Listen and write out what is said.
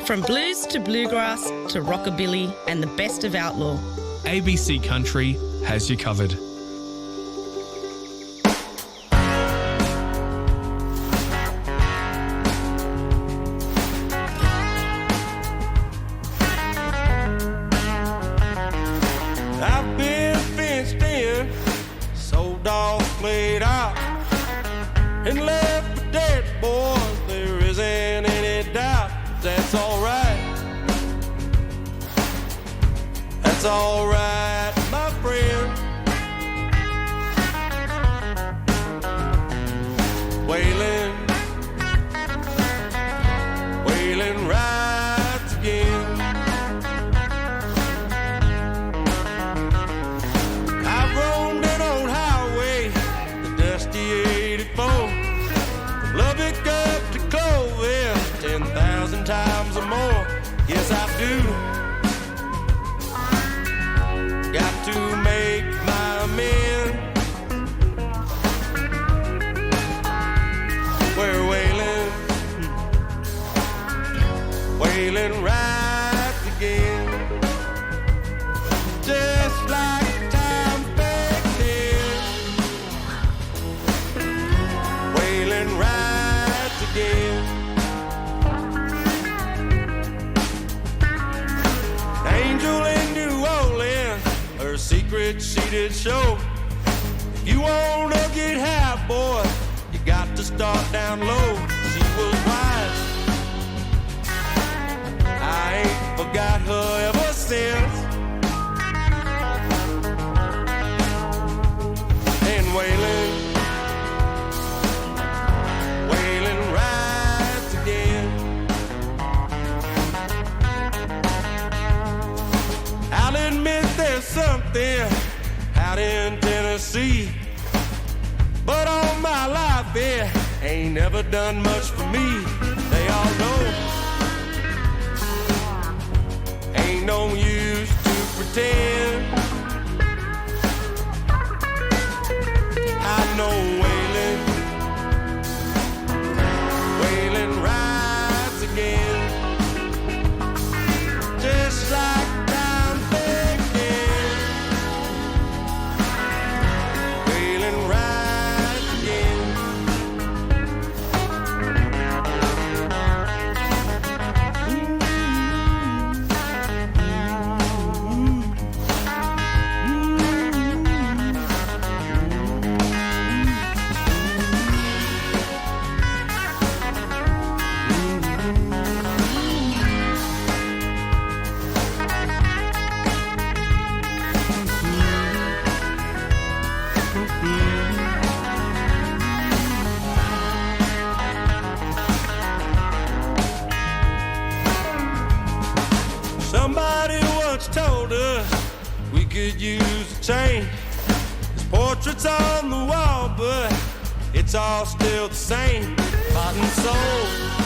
From blues to bluegrass to rockabilly and the best of outlaw, ABC Country has you covered. I've been fenced in, sold off, played out, and left for dead, boys. There isn't any doubt. That's alright. That's alright, my friend. Waylon, Waylon rides again. I've roamed an old highway, the dusty 84, from Lubbock up to Clovis, 10,000 times or more. Yes, I do. Got to make my amends. Where Waylon, Waylon rides again. Just like time back then. Waylon rides again. Angel in New Orleans, her secret she did show. If you wanna get high, boy, you got to start down low. She was wise. I ain't forgot her ever since. And Waylon, Waylon rides again. I'll admit there's something out in Tennessee, but all my life it ain't never done much for me. They all know ain't no use to pretend. I know Waylon, Waylon rides again. Just like time back then. Waylon rides again. Somebody once told us we could use a change. There's portraits on the wall, but it's all still the same. Bought and sold.